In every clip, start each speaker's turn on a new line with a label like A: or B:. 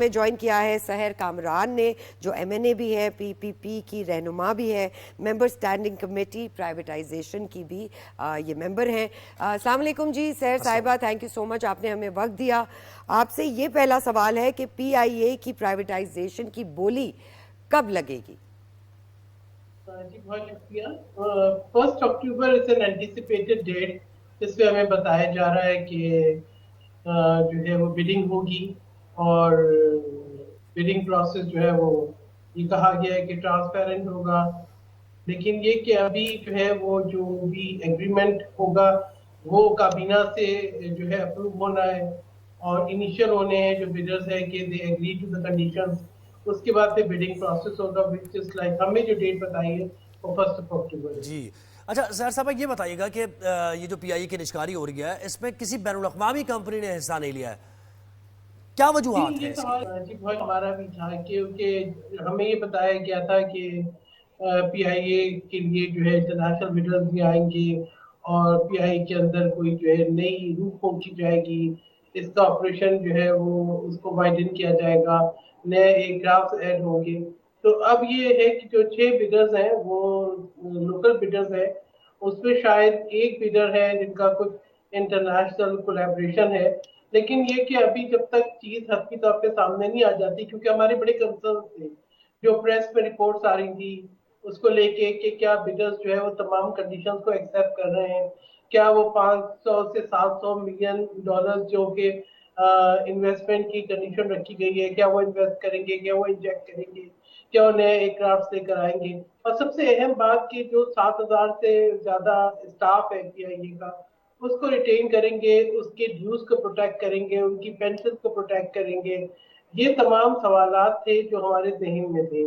A: میں جوائن کیا ہے سحر کامران نے، جو ایم این اے بھی ہے، پی پی پی کی رہنما بھی ہے، ممبر اسٹینڈنگ کمیٹی پرائیویٹائزیشن کی بھی یہ ممبر ہیں۔ السلام علیکم جی سحر صاحبہ، تھینک یو سو مچ، آپ نے ہمیں وقت دیا۔ آپ سے یہ پہلا سوال ہے کہ پی آئی اے کی پرائیویٹائزیشن کی بولی کب لگے گی؟
B: جی بہت شکریہ۔ 1 اکتوبر از این اینٹیسپیٹڈ ڈیٹ جس پہ ہمیں بتایا جا رہا ہے کہ جو ہے وہ بڈنگ ہوگی، اور بڈنگ پروسیس جو ہے وہ یہ کہا گیا ہے کہ ٹرانسپیرنٹ ہوگا، لیکن یہ کہ ابھی جو ہے وہ جو بھی ایگریمنٹ ہوگا وہ کابینہ سے جو ہے اپروو ہونا ہے، اور انیشیل ہونے ہیں جو بیڈرز ہے کہ they agree to the conditions, اس کے بعد پھر بیڈنگ پروسیس ہوگا، وچ از لائک ہمیں جو ڈیٹ بتائی ہے وہ 1 اکتوبر ہے۔
C: جی اچھا سر صاحب یہ بتائیے گا کہ یہ جو پی آئی اے کی نشکاری ہو رہی ہے اس میں کسی بین الاقوامی کمپنی نے حصہ نہیں لیا ہے، کیا
B: جی
C: وجوہات ہیں
B: یہ
C: اس کی؟
B: سوال جی بہت ہمارا بھی تھا، کیونکہ ہمیں یہ بتایا گیا تھا کہ پی آئی اے کے لیے جو ہے انٹرنیشنل بیڈرز بھی آئیں گے، اور پی آئی اے کے اندر کوئی جو ہے نئی روح کھونچی جائے گی، اس کا آپریشن جو ہے وہ اس کو وائڈن کیا جائے گا، نئے ایئر کرافٹ ایڈ ہوں گے۔ تو اب یہ ہے کہ جو 6 بیڈرز ہیں وہ لوکل بیڈرز ہیں، اس میں شاید ایک بیڈر ہے جن کا کچھ انٹرنیشنل کولیبریشن ہے، لیکن یہ کہ ابھی جب تک چیز حقیقی طور پہ سامنے نہیں آ جاتی، کیونکہ ہمارے بڑے کنسرن تھے جو پریس میں رپورٹس آ رہی تھی اس کو لے کے کہ کیا بیڈرز جو ہے وہ تمام کنڈیشنز کو ایکسیپٹ کر رہے ہیں، کیا وہ 500 سے 700 ملین ڈالر جو کہ انویسٹمنٹ کی کنڈیشن رکھی گئی ہے، کیا وہ انویسٹ کریں گے، کیا وہ انجیکٹ کریں گے، کیا وہ نئے ایئر کرافٹ لے کر آئیں گے، اور سب سے اہم بات کہ جو 7,000 سے زیادہ اسٹاف ہے پی آئی اے کا اس کو ریٹین کریں گے، اس کے ڈیوز کو پروٹیکٹ کریں گے، ان کی پینشن کو پروٹیکٹ کریں گے۔ یہ تمام سوالات تھے جو ہمارے ذہن میں تھے،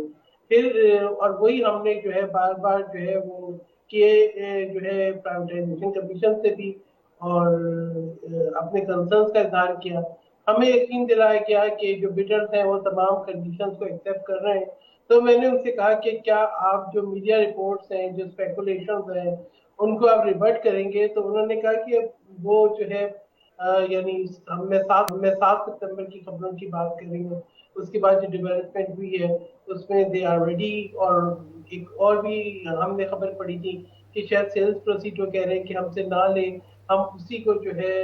B: پھر اور وہی ہم نے جو ہے بار بار جو ہے وہ کیے جو ہے پرائیویٹائزیشن کمیشن سے بھی، اور اپنے کنسرنز کا اظہار کیا۔ ہمیں یقین دلایا گیا کہ جو بیڈرز ہیں وہ تمام کنڈیشنز کو ایکسیپٹ کر رہے ہیں۔ تو میں نے ان سے کہا کہ کیا آپ جو میڈیا رپورٹس ہیں، جو اسپیکولیشنز ہیں، ان کو آپ ریورٹ کریں گے؟ تو انہوں نے کہا کہ وہ جو ہے یعنی میں 7 ستمبر کی خبروں کی بات کر رہی ہوں، اس کے بعد جو ڈیولپمنٹ ہوئی ہے اس میں دے آر ریڈی، اور ایک اور بھی ہم نے خبر پڑی تھی کہ شاید سیلز پروسیڈر کہہ رہے ہیں کہ ہم سے نہ لیں، ہم اسی کو جو ہے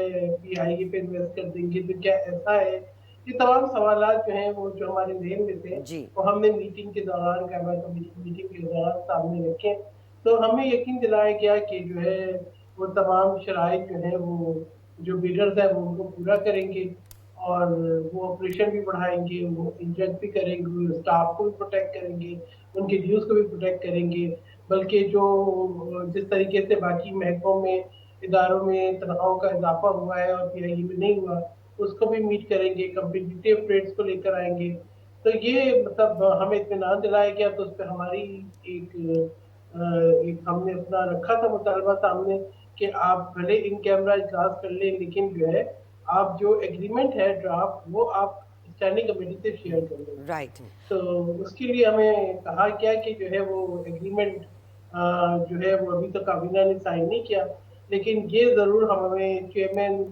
B: پی آئی اے پہ انویسٹ کر دیں گے، تو کیا ایسا ہے؟ یہ تمام سوالات جو ہیں وہ جو ہمارے ذہن میں تھے
A: جی
B: وہ ہم نے میٹنگ کے دوران میٹنگ کے دوران سامنے رکھے، تو ہمیں یقین دلایا گیا کہ جو ہے وہ تمام شرائط جو ہیں وہ جو بیڈرز ہیں وہ ان کو پورا کریں گے، اور وہ آپریشن بھی بڑھائیں گے، وہ انجیکٹ بھی کریں گے، اسٹاف کو بھی پروٹیکٹ کریں گے، ان کے ڈیوز کو بھی پروٹیکٹ کریں گے، بلکہ جو جس طریقے سے باقی محکموں میں اداروں میں تنخواہوں کا اضافہ ہوا ہے اور پی آئی اے میں نہیں ہوا اس کو بھی میٹ کریں گے، کمپیٹیٹیو ریٹس کو لے کر آئیں گے۔ تو یہ مطلب ہمیں اطمینان دلایا گیا، تو اس پہ ہماری ایک ہم نے اپنا رکھا تھا مطالبہ سامنے کہ آپ بھلے ان کیمرہ اجلاس کر لیں، لیکن جو ہے آپ جو ایگریمنٹ ہے ڈرافٹ وہ آپ اسٹینڈنگ کمیٹی سے شیئر کر لیں۔
A: رائٹ۔
B: تو اس کے لیے ہمیں کہا گیا کہ جو ہے وہ ایگریمنٹ جو ہے وہ ابھی تک کابینہ نے سائن نہیں کیا، لیکن یہ ضرور ہمیں چیئرمین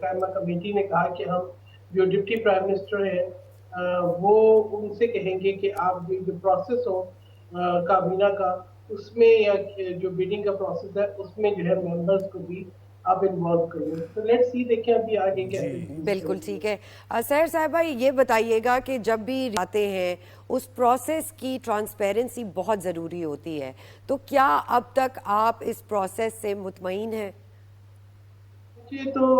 B: قائمہ کمیٹی نے کہا کہ ہم جو ڈپٹی پرائم منسٹر ہیں وہ ان سے کہیں گے کہ آپ جو پروسیس ہو کابینہ کا اس میں، یا جو بیڈنگ کا پروسیس ہے اس میں جو ہے ممبرز کو بھی آپ انوالو کریں۔ تو لیٹس سی، دیکھیں ابھی آگے کیسے
A: بالکل ٹھیک ہے۔ سحر صاحبہ یہ بتائیے گا کہ جب بھی آتے ہیں اس پروسیس کی ٹرانسپیرنسی بہت ضروری ہوتی ہے، تو کیا اب تک آپ اس پروسیس سے مطمئن ہیں؟
B: جی تو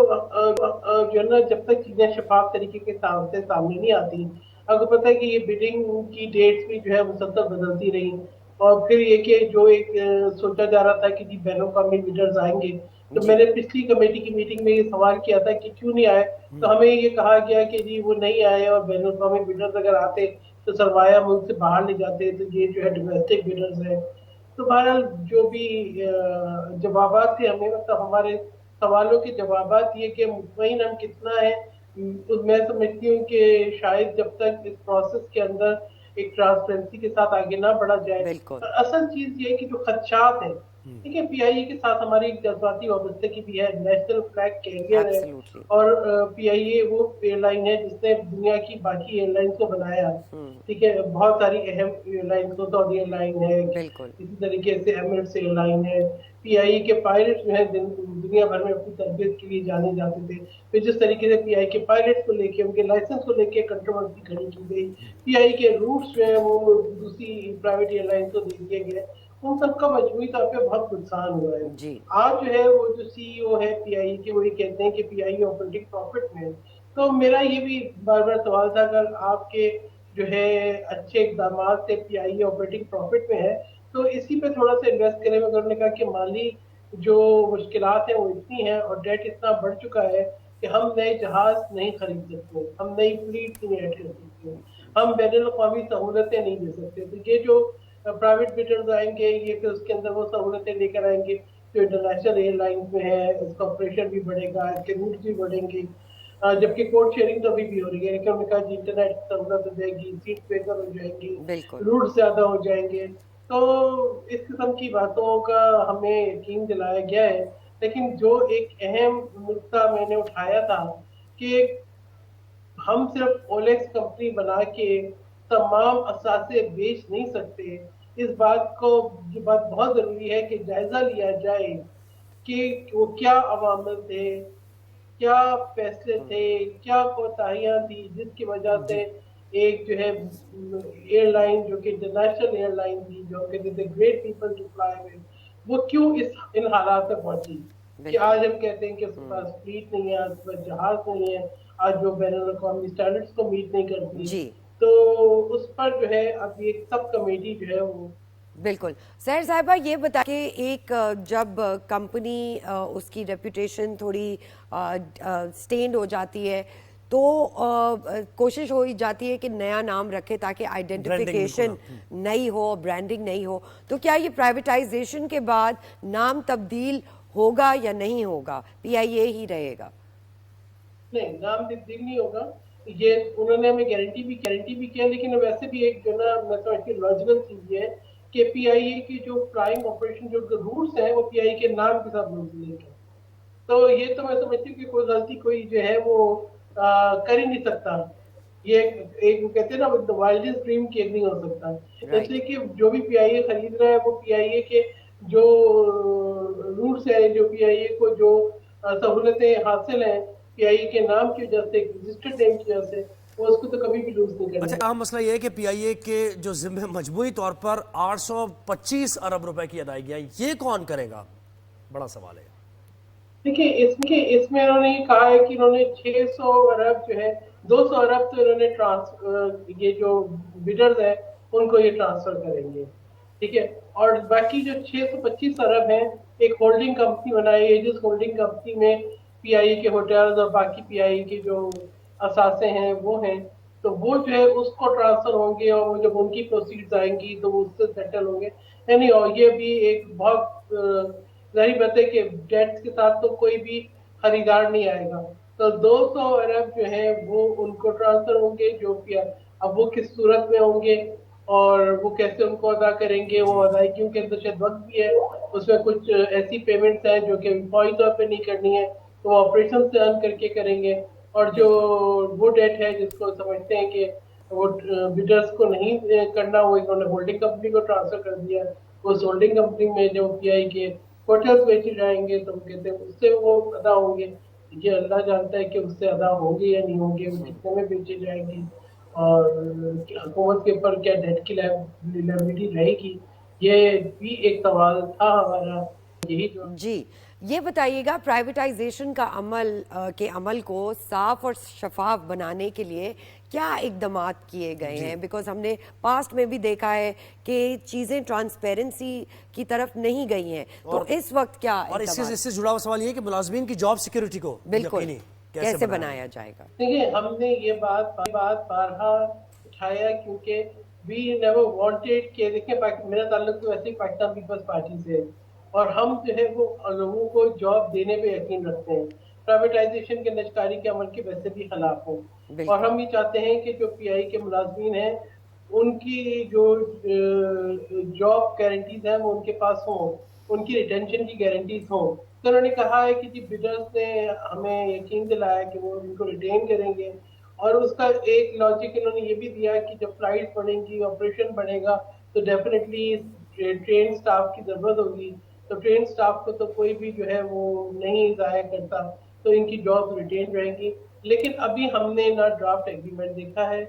B: جو ہے نا جب تک چیزیں شفاف طریقے کے سامنے نہیں آتی، آپ کو پتہ ہے کہ یہ بڈنگ کی ڈیٹس بھی جو ہے مسلسل بدلتی رہی، اور پھر یہ کہ جو ایک سوچا جا رہا تھا کہ جی بین الاقوامی بیڈرز آئیں گے، تو میں
A: جی
B: نے پچھلی کمیٹی کی میٹنگ میں یہ سوال کیا تھا کہ کیوں نہیں آئے، تو ہمیں یہ کہا گیا کہ جی وہ نہیں آئے، اور بین الاقوامی بیڈرز اگر آتے تو سرمایہ ملک سے باہر لے جاتے، تو یہ جو ہے ڈومیسٹک بیڈرز ہیں۔ تو بہرحال جو بھی جوابات تھے ہمیں، مطلب ہمارے سوالوں کے جوابات یہ کہ مطمئن ہم کتنا ہے، میں سمجھتی ہوں کہ شاید جب تک اس پروسیس کے اندر ایک ٹرانسپیرنسی کے ساتھ آگے نہ بڑھا جائے،
A: بالکل
B: اور اصل چیز یہ کہ جو خدشات ہیں ठीक है, पीआईए के साथ हमारी एक जज्बाती वाबस्तगी भी है, नेशनल फ्लैग कैरियर है,
A: Absolutely.
B: और पीआईए वो एयरलाइन है जिसने दुनिया की बाकी एयरलाइंस को बनाया। ठीक है, बहुत सारी अहम एयरलाइंस, सऊदी एयरलाइन है,
A: बिल्कुल।
B: इसी तरीके से एमिरेट्स एयरलाइन है। पीआईए के पायलट जो है दुनिया भर में अपनी तरबियत के लिए जाने जाते थे। फिर जिस तरीके से पीआई के पायलट को लेके, उनके लाइसेंस को लेके कंट्रोवर्सी खड़ी की गई, पीआई के रूट्स जो है वो दूसरी प्राइवेट एयरलाइन को दे दिए गए, उन सबका मजबूरी तौर पे बहुत नुकसान हुआ है।
A: जी।
B: आज जो है वो जो सीईओ है पीआई के, वो ये कहते हैं कि पीआई ऑपरेटिंग प्रॉफिट में है। तो मेरा ये भी बार बार सवाल था, अगर आपके जो है अच्छे इकदाम से पीआई ऑपरेटिंग प्रॉफिट में है तो इसी पे थोड़ा सा इन्वेस्ट करें। मगर उन्होंने कहा कि माली जो मुश्किलात हैं वो इतनी हैं और डेट इतना बढ़ चुका है कि हम नए जहाज नहीं खरीद सकते, हम नई फ्लीट नहीं ऐड कर सकते, हम बैनुल-अक़वामी सहूलतें नहीं दे सकते। तो ये जो प्राइवेट बिडर्स आएंगे, ये फिर उसके अंदर वो सहूलतें लेकर आएंगे जो इंटरनेशनल एयरलाइंस में है, इसका ऑपरेशन भी बढ़ेगा, इसके रूट भी बढ़ेंगे। जबकि कोड शेयरिंग तो अभी भी हो रही है, लेकिन उन्होंने कहा इंटरनेट सहूलत हो जाएगी, सीट बेहतर हो जाएंगी,
A: बिल्कुल।
B: रूट ज्यादा हो जाएंगे। तो इस किस्म की बातों का हमें यकीन दिलाया गया है। लेकिन जो एक अहम नुक्ता मैंने उठाया था कि हम सिर्फ ओलेक्स कंपनी बना के तमाम असासे बेच नहीं सकते, इस बात को, ये बात बहुत जरूरी है कि जायजा लिया जाए कि वो क्या अवामिल थे, क्या फैसले थे, क्या कोताहियां थी जिसकी वजह से एक जो है एयरलाइन जो कि इंटरनेशनल एयरलाइन थी, जो कहते थे great people to fly with, वो क्यों इन हालात तक पहुंची कि आज हम कहते हैं कि उसके पास फ्लीट नहीं है, उसके पास जहाज नहीं है, आज जो बैनुल-अक़वामी स्टैंडर्ड्स को मीट नहीं करती।
A: जी।
B: तो उस पर जो है अब एक सब कमेटी जो है वो
A: बिल्कुल। सहर साहिबा, ये बता के एक जब कंपनी उसकी रेपुटेशन थोड़ी स्टेन्ड हो जाती है तो कोशिश हो ही जाती है कि नया नाम रखे ताकि आइडेंटिफिकेशन नई हो, ब्रांडिंग नहीं हो। तो क्या ये प्राइवेटाइजेशन के बाद नाम तब्दील होगा या नहीं होगा? पीआईए ही रहेगा?
B: नहीं, नाम तब्दील नहीं होगा। ये उन्होंने हमें गारंटी भी किया, लेकिन वैसे भी एक जो ना मैं समझती हूँ लॉजिकल चीज ये है कि पीआईए की जो फ्लाइंग ऑपरेशन जो रूट्स हैं वो पीआईए के नाम के साथ लिंक है। तो ये तो मैं समझती हूँ कि कोई गलती कोई जो है वो कर ही नहीं सकता। ये एक वो कहते हैं ना, द वाइल्डेस्ट ड्रीम केयर नहीं हो सकता। इसलिए कि जो भी पीआईए खरीद रहा है वो पीआईए के जो रूट्स है, जो पीआईए को जो सहूलतें हासिल हैं पीआईए के नाम की वजह से, रजिस्टर्ड नेम की वजह से, वो उसको तो कभी भी लूज नहीं करना।
C: अच्छा, अहम मसला ये है कि पीआईए के जो जिम्मे मजबूरी तौर पर 825 अरब रुपए की अदायगियां, ये कौन करेगा? बड़ा सवाल है।
B: देखिए इसमें उन्होंने ये कहा है कि इन्होंने 600 अरब जो है, 200 अरब तो इन्होंने ये जो बिडर्स है उनको ये ट्रांसफर करेंगे। ठीक है, और बाकी जो 625 अरब है एक होल्डिंग कंपनी बनाई है, जिस होल्डिंग कंपनी में पीआईए के होटल्स और बाकी पीआईए के जो असासे हैं वो हैं, तो वो जो है उसको ट्रांसफर होंगे और वो जब उनकी प्रोसीड्स आएंगी तो वो उससे सेटल होंगे। यानी और ये भी एक बहुत जाहिर बात है कि डेट्स के साथ तो कोई भी खरीदार नहीं आएगा। तो 200 अरब जो है वो उनको ट्रांसफर होंगे, जो कि अब वो किस सूरत में होंगे और वो कैसे उनको अदा करेंगे, वो अदायगियों के अंदर शायद वक्त भी है, उसमें कुछ ऐसी पेमेंट्स हैं जो कि फौरी तौर पे नहीं करनी है, तो वो ऑपरेशन से अर्न करके करेंगे। और जो वो डेट है जिसको समझते हैं कि वो बिडर्स को नहीं करना, वो इन्होंने होल्डिंग कंपनी को ट्रांसफर कर दिया। उस होल्डिंग कंपनी में जो पीआई के होटल्स बेचे जाएंगे तो कहते हैं उससे वो अदा होंगे। ये अल्लाह जानता है कि उससे अदा होंगे या नहीं होंगे, वो कितने में बेचे जाएंगे और हुकूमत के ऊपर क्या डेट की लायबिलिटी रहेगी, ये भी एक सवाल था हमारा। यही जो
A: जी, ये बताइएगा प्राइवेटाइजेशन का के अमल को साफ और शफाफ बनाने के लिए क्या इकदामात किए गए हैं? बिकॉज हमने पास्ट में भी देखा है कि चीजें ट्रांसपेरेंसी की तरफ नहीं गई हैं, तो इस वक्त क्या
C: और इससे जुड़ा हुआ सवाल ये है कि मुलाजमीन की जॉब सिक्योरिटी को
A: बिल्कुल
C: यकीनी
A: कैसे बनाया जाएगा?
B: देखिए, हमने ये बात बारहा उठाया क्योंकि वी नेवर वांटेड कि देखिए मेरा ताल्लुक तो वैसे ही पाकिस्तान पीपल्स पार्टी से है और हम जो है वो लोगों को जॉब देने पे यकीन रखते हैं, प्राइवेटाइजेशन के नजकारी के अमल के वैसे भी खिलाफ हैं। और हम ये चाहते हैं कि जो पीआई के मुलाजमीन हैं उनकी जो जॉब गारंटीज हैं वो उनके पास हों। उनकी रिटेंशन की गारंटीज हों। तो उन्होंने कहा है कि जी बिडर्स ने हमें यकीन दिलाया कि वो उनको रिटेन करेंगे, और उसका एक लॉजिक इन्होंने ये भी दिया कि जब फ्लाइट बढ़ेंगी, ऑपरेशन बढ़ेगा, तो डेफिनेटली ट्रेन स्टाफ की जरूरत होगी। तो ट्रेन स्टाफ को तो कोई भी जो है वो नहीं जाया करता, तो इनकी जॉब रिटेन रहेंगी। लेकिन अभी हमने ना ड्राफ्ट एग्रीमेंट देखा है,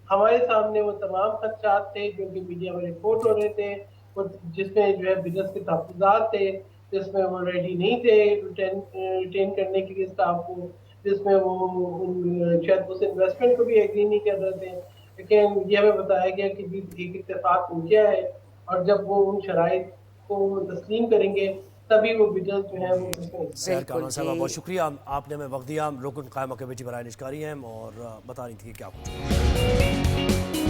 B: हमारे सामने वो तमाम खदशात थे जो कि मीडिया में रिपोर्ट हो रहे थे, वो जिसमें जो है बिजनेस के तहफात थे, जिसमें वो रेडी नहीं थे रिटेन करने के लिए स्टाफ को, जिसमें वो शायद उस इन्वेस्टमेंट को भी एग्री नहीं कर रहे थे। लेकिन ये हमें बताया गया कि भी एक इत्तेफाक हो गया है, और जब वो उन शराइत को तस्लीम करेंगे तभी वो बिजनेस जो है वो उसमें
C: सैर कामरान
A: जी।
C: साहब बहुत शुक्रिया, आपने हमें वक्त दिया। रुकन कायमा कमेटी बराए निष्कारी हैं और बता रही थी कि क्या कुछ